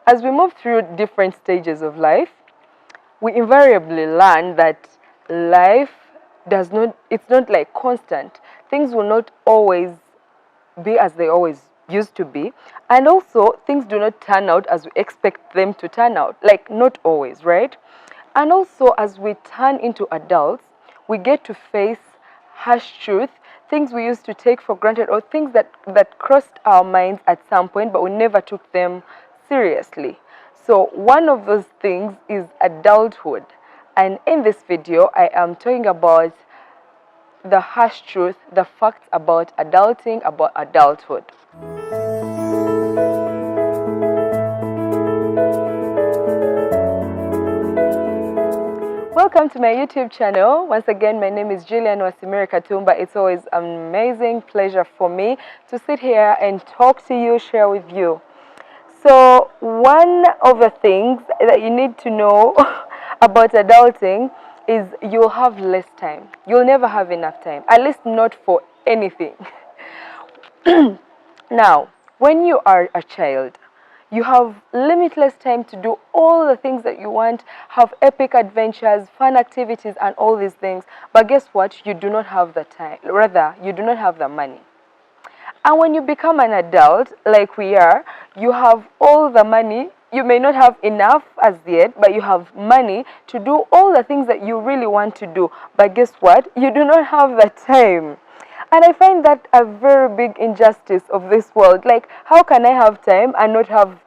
As we move through different stages of life, we invariably learn that life it's not like constant. Things will not always be as they always used to be. And also, things do not turn out as we expect them to turn out. Like, not always, right? And also, as we turn into adults, we get to face harsh truth, things we used to take for granted, or things that crossed our minds at some point, but we never took them seriously. So one of those things is adulthood. And in this video, I am talking about the harsh truth, the facts about adulting, about adulthood. Welcome to my YouTube channel. Once again, my name is Julian Wasimira Katumba. It's always an amazing pleasure for me to sit here and talk to you, share with you. So one of the things that you need to know about adulting is you'll have less time. You'll never have enough time, at least not for anything. Now, when you are a child, you have limitless time to do all the things that you want, have epic adventures, fun activities, and all these things. But guess what? You do not have the time. Rather, you do not have the money. And when you become an adult, like we are, you have all the money. You may not have enough as yet, but you have money to do all the things that you really want to do. But guess what? You do not have the time. And I find that a very big injustice of this world. Like, how can I have time and not have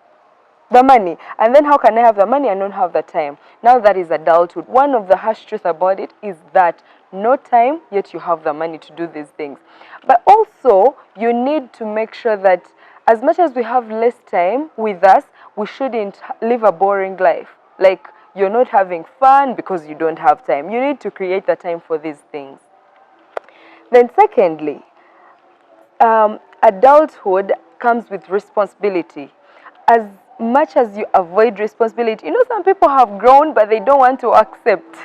the money? And then how can I have the money and not have the time? Now that is adulthood. One of the harsh truths about it is that no time, yet you have the money to do these things. But also, you need to make sure that as much as we have less time with us, we shouldn't live a boring life. Like, you're not having fun because you don't have time. You need to create the time for these things. Then secondly, adulthood comes with responsibility. As much as you avoid responsibility, some people have grown but they don't want to accept.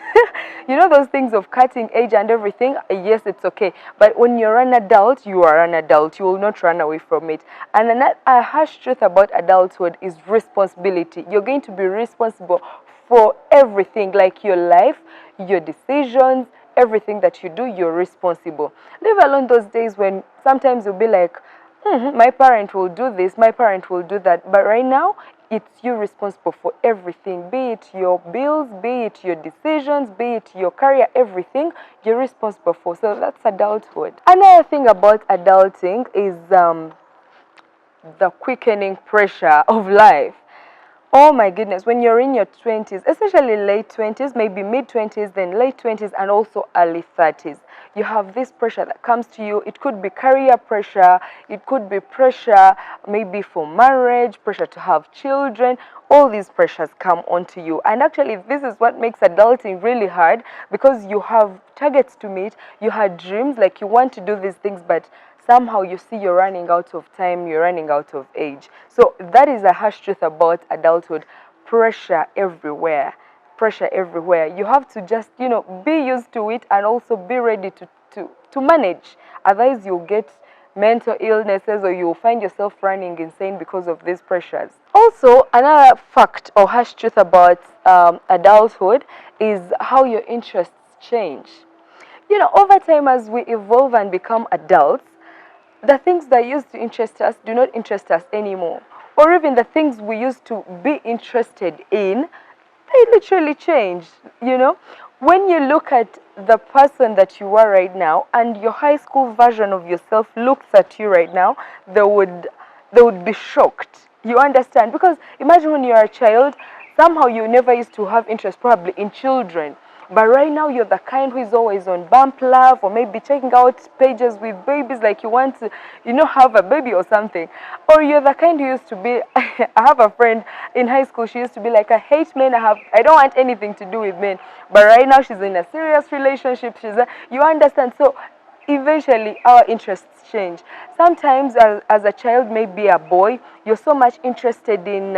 Those things of cutting age and everything, yes, it's okay. But when you're an adult, you are an adult. You will not run away from it. And a harsh truth about adulthood is responsibility. You're going to be responsible for everything, like your life, your decisions, everything that you do, you're responsible. Leave alone those days when sometimes you'll be like, my parent will do this, my parent will do that. But right now, it's you responsible for everything, be it your bills, be it your decisions, be it your career, everything you're responsible for. So that's adulthood. Another thing about adulting is the quickening pressure of life. Oh my goodness, when you're in your 20s, especially late 20s, maybe mid 20s, then late 20s, and also early 30s, you have this pressure that comes to you. It could be career pressure, it could be pressure maybe for marriage, pressure to have children. All these pressures come onto you. And actually, this is what makes adulting really hard, because you have targets to meet, you had dreams, like you want to do these things, but somehow you see you're running out of time, you're running out of age. So that is a harsh truth about adulthood. Pressure everywhere. Pressure everywhere. You have to just, be used to it and also be ready to manage. Otherwise, you'll get mental illnesses or you'll find yourself running insane because of these pressures. Also, another fact or harsh truth about adulthood is how your interests change. Over time, as we evolve and become adults, the things that used to interest us do not interest us anymore. Or even the things we used to be interested in, they literally change, When you look at the person that you are right now and your high school version of yourself looks at you right now, they would be shocked. You understand? Because imagine when you're a child, somehow you never used to have interest probably in children. But right now, you're the kind who is always on Bump Love or maybe checking out pages with babies, like you want to, have a baby or something. Or you're the kind who used to be, I have a friend in high school, she used to be like, I hate men, I don't want anything to do with men. But right now, she's in a serious relationship. You understand? So eventually, our interests change. Sometimes, as a child, maybe a boy, you're so much interested in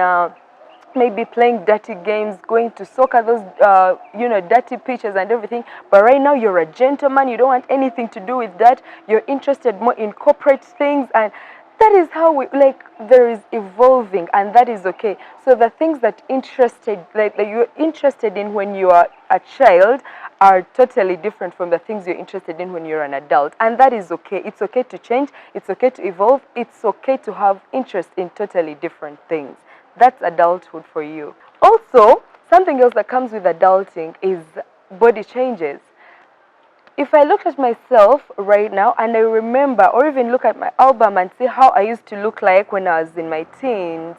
maybe playing dirty games, going to soccer, those, dirty pitches and everything. But right now, you're a gentleman. You don't want anything to do with that. You're interested more in corporate things. And that is how we, like, there is evolving, and that is okay. So the things that that you're interested in when you are a child are totally different from the things you're interested in when you're an adult, and that is okay. It's okay to change, it's okay to evolve, it's okay to have interest in totally different things. That's adulthood for you. Also, something else that comes with adulting is body changes. If I look at myself right now and I remember, or even look at my album and see how I used to look like when I was in my teens,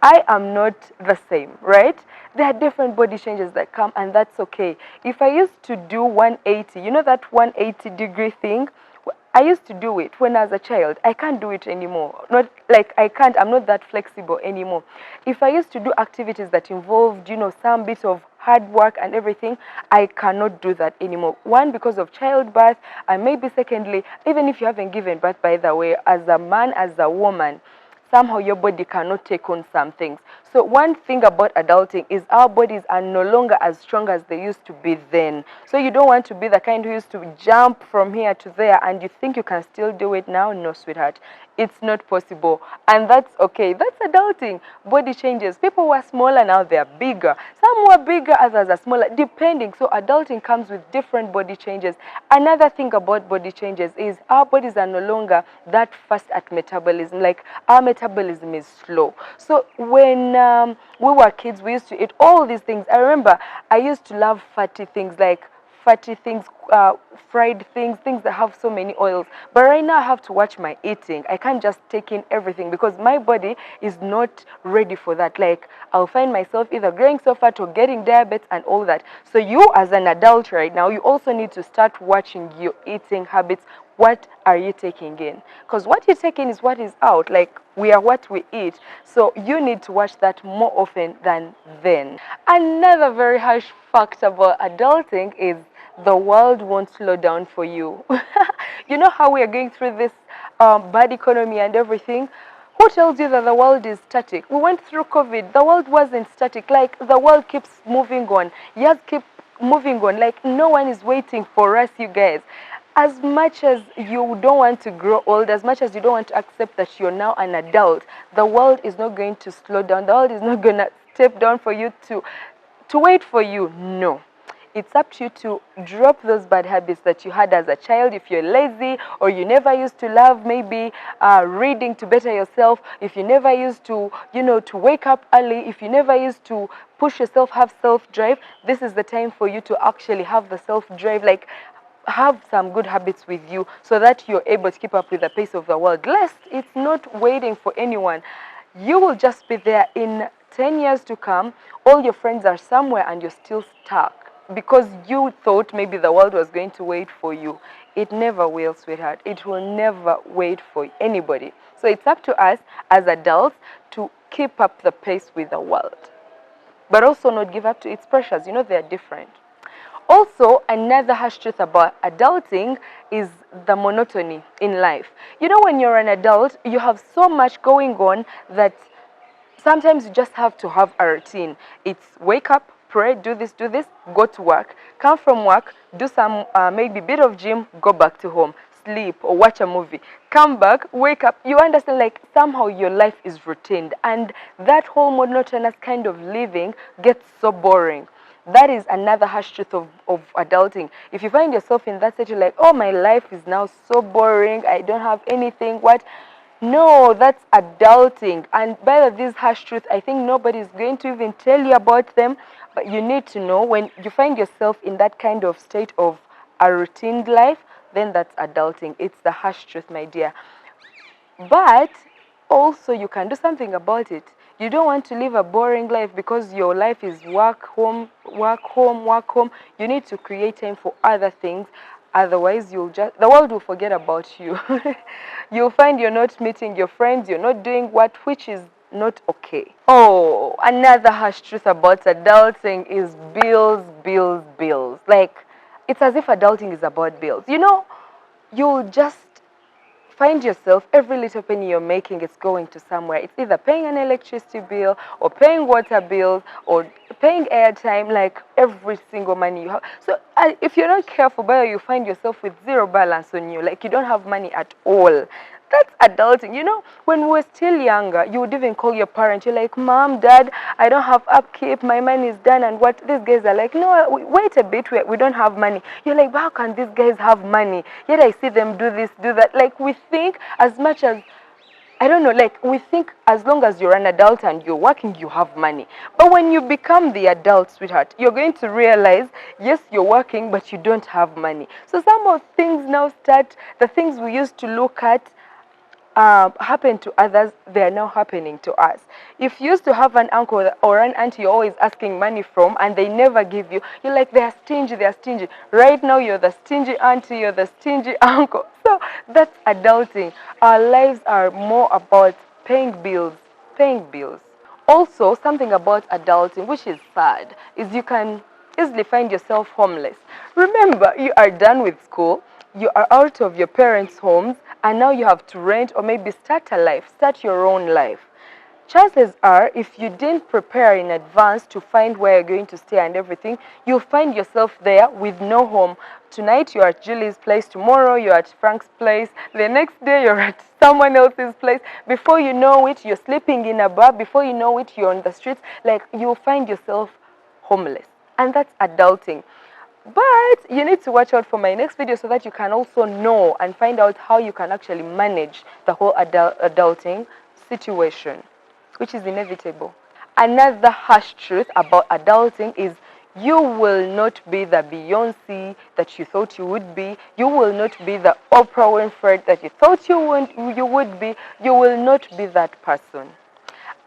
I am not the same, right? There are different body changes that come, and that's okay. If I used to do 180, you know that 180-degree thing? I used to do it when I was a child. I can't do it anymore. Not like I can't, I'm not that flexible anymore. If I used to do activities that involved, some bit of hard work and everything, I cannot do that anymore. One, because of childbirth, and maybe secondly, even if you haven't given birth, by the way, as a man, as a woman, somehow your body cannot take on some things. So one thing about adulting is our bodies are no longer as strong as they used to be then. So you don't want to be the kind who used to jump from here to there and you think you can still do it now. No, sweetheart. It's not possible. And that's okay. That's adulting. Body changes. People were smaller, now they're bigger. Some were bigger, others are smaller, depending. So adulting comes with different body changes. Another thing about body changes is our bodies are no longer that fast at metabolism. Like, our metabolism is slow. So when we were kids, we used to eat all these things. I remember I used to love fatty things, like fatty things, fried things, things that have so many oils. But right now I have to watch my eating. I can't just take in everything because my body is not ready for that. Like, I'll find myself either growing so fat or getting diabetes and all that. So you, as an adult right now, you also need to start watching your eating habits. What are you taking in? Because what you take in is what is out. Like, we are what we eat. So you need to watch that more often than then. Another very harsh fact about adulting is the world won't slow down for you. You know how we are going through this bad economy and everything? Who tells you that the world is static? We went through COVID. The world wasn't static. Like, the world keeps moving on. Years keep moving on. Like, no one is waiting for us, you guys. As much as you don't want to grow old, as much as you don't want to accept that you're now an adult, the world is not going to slow down. The world is not going to step down for you to wait for you. No. It's up to you to drop those bad habits that you had as a child. If you're lazy, or you never used to love maybe reading to better yourself, if you never used to, to wake up early, if you never used to push yourself, have self-drive, this is the time for you to actually have the self-drive. Like, have some good habits with you so that you're able to keep up with the pace of the world. Lest it's not waiting for anyone. You will just be there in 10 years to come. All your friends are somewhere and you're still stuck because you thought maybe the world was going to wait for you. It never will, sweetheart. It will never wait for anybody. So it's up to us as adults to keep up the pace with the world, but also not give up to its pressures. They're different. Also, another harsh truth about adulting is the monotony in life. When you're an adult, you have so much going on that sometimes you just have to have a routine. It's wake up, pray, do this, go to work, come from work, do some maybe bit of gym, go back to home, sleep or watch a movie, come back, wake up. You understand, like, somehow your life is routined, and that whole monotonous kind of living gets so boring. That is another harsh truth of adulting. If you find yourself in that state, you're like, oh, my life is now so boring, I don't have anything, what? No, that's adulting. And by these harsh truths, I think nobody is going to even tell you about them, but you need to know when you find yourself in that kind of state of a routine life, then that's adulting. It's the harsh truth, my dear. But also, you can do something about it. You don't want to live a boring life because your life is work, home, work, home, work, home. You need to create time for other things. Otherwise, the world will forget about you. You'll find you're not meeting your friends, you're not doing which is not okay. Oh, another harsh truth about adulting is bills, bills, bills. Like, it's as if adulting is about bills. You'll just find yourself, every little penny you're making is going to somewhere. It's either paying an electricity bill or paying water bills or paying airtime, like every single money you have. So if you're not careful, you find yourself with zero balance on you, like you don't have money at all. That's adulting. You know, when we were still younger, you would even call your parents. You're like, Mom, Dad, I don't have upkeep. My money is done. And what these guys are like, no, wait a bit. We don't have money. You're like, how can these guys have money? Yet I see them do this, do that. Like, we think as much as I don't know, like we think as long as you're an adult and you're working, you have money. But when you become the adult, sweetheart, you're going to realize, yes, you're working, but you don't have money. So some of things now start, the things we used to look at happen to others, they are now happening to us. If you used to have an uncle or an auntie you're always asking money from and they never give you, you're like, they're stingy, they're stingy. Right now, you're the stingy auntie, you're the stingy uncle. So that's adulting. Our lives are more about paying bills, paying bills. Also, something about adulting, which is sad, is you can easily find yourself homeless. Remember, you are done with school, you are out of your parents' homes, and now you have to rent or maybe start a life, start your own life. Chances are, if you didn't prepare in advance to find where you're going to stay and everything, you'll find yourself there with no home. Tonight you're at Julie's place, tomorrow you're at Frank's place, the next day you're at someone else's place. Before you know it, you're sleeping in a bar. Before you know it, you're on the streets. Like, you'll find yourself homeless. And that's adulting. But you need to watch out for my next video so that you can also know and find out how you can actually manage the whole adulting situation, which is inevitable. Another harsh truth about adulting is you will not be the Beyonce that you thought you would be. You will not be the Oprah Winfrey that you thought you would be. You will not be that person.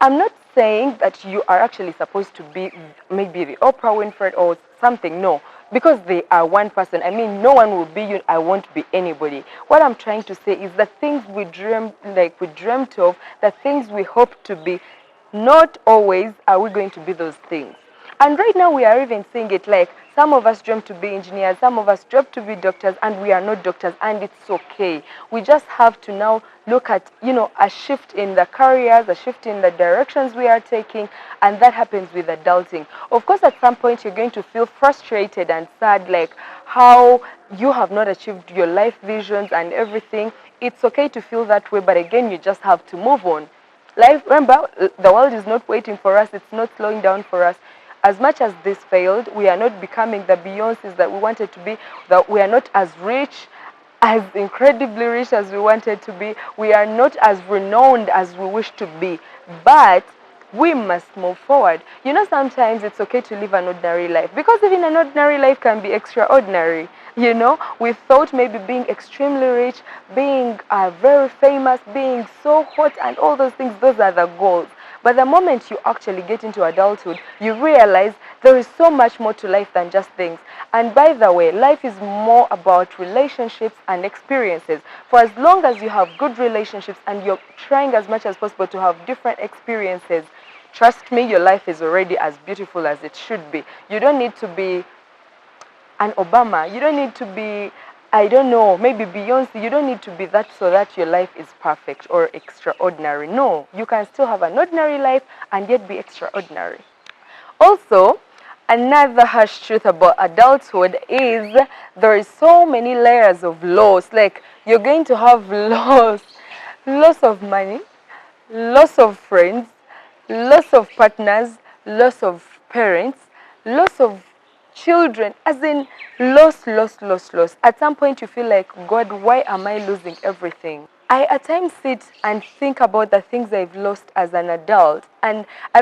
I'm not saying that you are actually supposed to be maybe the Oprah Winfrey or something. No, because they are one person. I mean, no one will be you. I won't be anybody. What I'm trying to say is the things we dreamt of, the things we hope to be, not always are we going to be those things. And right now we are even seeing it like some of us dream to be engineers, some of us dream to be doctors, and we are not doctors, and it's okay. We just have to now look at, a shift in the careers, a shift in the directions we are taking, and that happens with adulting. Of course, at some point you're going to feel frustrated and sad, like how you have not achieved your life visions and everything. It's okay to feel that way, but again, you just have to move on. Life, remember, the world is not waiting for us. It's not slowing down for us. As much as this failed, we are not becoming the Beyoncés that we wanted to be. That we are not as rich, as incredibly rich as we wanted to be. We are not as renowned as we wish to be. But we must move forward. Sometimes it's okay to live an ordinary life, because even an ordinary life can be extraordinary. We thought maybe being extremely rich, being very famous, being so hot and all those things, those are the goals. But the moment you actually get into adulthood, you realize there is so much more to life than just things. And by the way, life is more about relationships and experiences. For as long as you have good relationships and you're trying as much as possible to have different experiences, trust me, your life is already as beautiful as it should be. You don't need to be an Obama. You don't need to be, I don't know, maybe Beyonce. You don't need to be that so that your life is perfect or extraordinary. No, you can still have an ordinary life and yet be extraordinary. Also, another harsh truth about adulthood is there is so many layers of loss. Like, you're going to have loss of money, loss of friends, loss of partners, loss of parents, loss of children, as in loss. At some point you feel like, God, why am I losing everything? I at times sit and think about the things I've lost as an adult, and I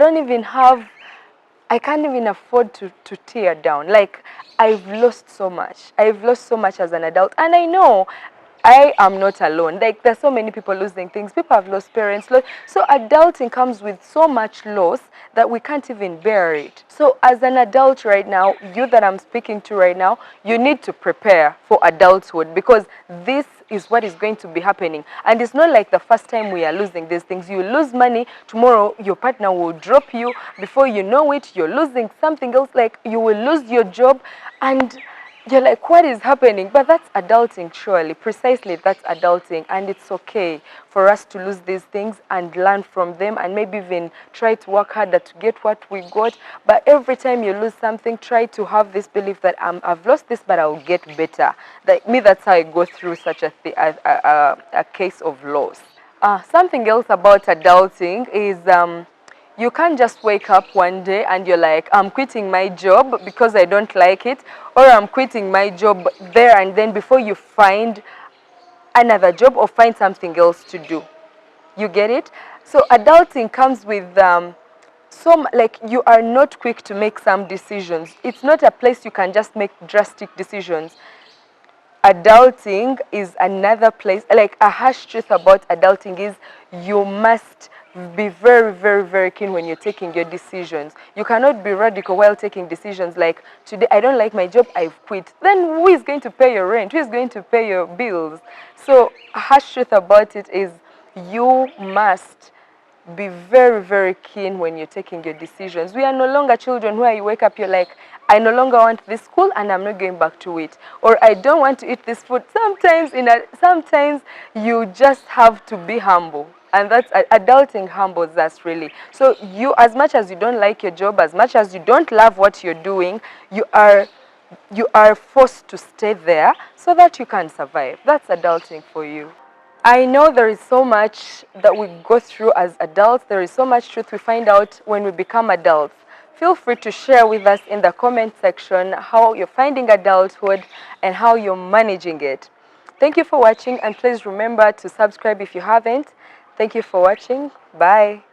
can't even afford to tear down. Like, I've lost so much. I've lost so much as an adult, and I know I am not alone. Like, there's so many people losing things. People have lost parents. So adulting comes with so much loss that we can't even bear it. So as an adult right now, you that I'm speaking to right now, you need to prepare for adulthood, because this is what is going to be happening. And it's not like the first time we are losing these things. You lose money, tomorrow your partner will drop you. Before you know it, you're losing something else. Like, you will lose your job, and you're like, what is happening? But that's adulting, surely. Precisely, that's adulting. And it's okay for us to lose these things and learn from them and maybe even try to work harder to get what we got. But every time you lose something, try to have this belief that I've lost this, but I'll get better. That's how I go through such a case of loss. Something else about adulting is you can't just wake up one day and you're like, I'm quitting my job because I don't like it, or I'm quitting my job there and then before you find another job or find something else to do. You get it? So adulting comes with like you are not quick to make some decisions. It's not a place you can just make drastic decisions. Adulting is another place. Like a harsh truth about adulting is you must be very, very, very keen when you're taking your decisions. You cannot be radical while taking decisions like, today I don't like my job, I've quit. Then who is going to pay your rent? Who is going to pay your bills? So a harsh truth about it is you must be very, very keen when you're taking your decisions. We are no longer children where you wake up, you're like, I no longer want this school and I'm not going back to it. Or I don't want to eat this food. Sometimes you just have to be humble. And that's adulting humbles us really. So you, as much as you don't like your job, as much as you don't love what you're doing, you are forced to stay there so that you can survive. That's adulting for you. I know there is so much that we go through as adults. There is so much truth we find out when we become adults. Feel free to share with us in the comment section how you're finding adulthood and how you're managing it. Thank you for watching, and please remember to subscribe if you haven't. Thank you for watching. Bye.